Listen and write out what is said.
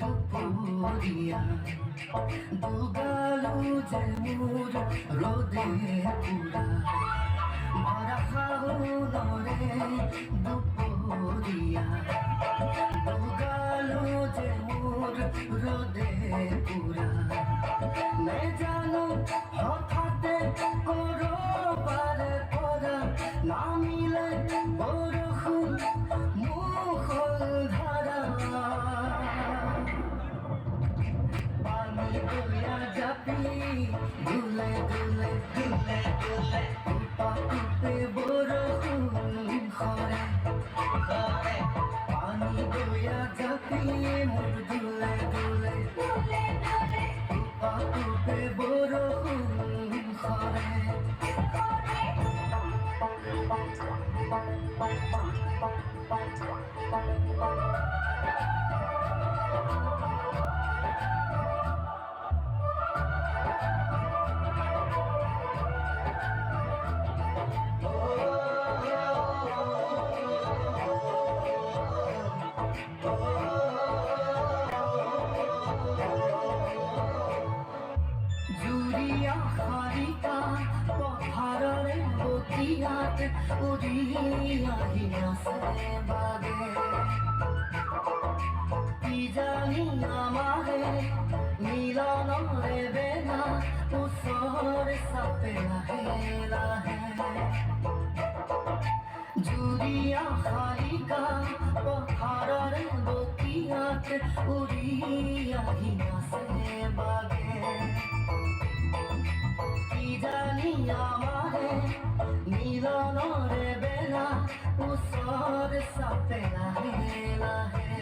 দুপুরিয়া দুগালু যে মোর রোদে পুরা ভরা খাওনরে দুপুরিয়া দুগালু যে মোর রোদে পুরা নে জানো হঠাতে করো বারে পরা না মিলে বরষুণ মুখল ধারা পানি দইয়া জাপি দুলে দুলে দুলে দুলে পাকুতে বরষুণ খরে খরে পানি দইয়া জাপি মোর দুলে দুলে দুলে দুলে পাকুতে বরষুণ খরে জুরিয়া হারিকা পথারে বতিয়াত উড়িয়া হিয়াসে বাগে কি জানি আমারে মিলন রেবে না উসরে সাপে লাহে লাহে জুরিয়া হারিকা পথারে বতিয়াত উড়িয়া হিয়াসে বাগে জানি আমারে মিলন রে বেলা উসর সাথে লাহে লাহে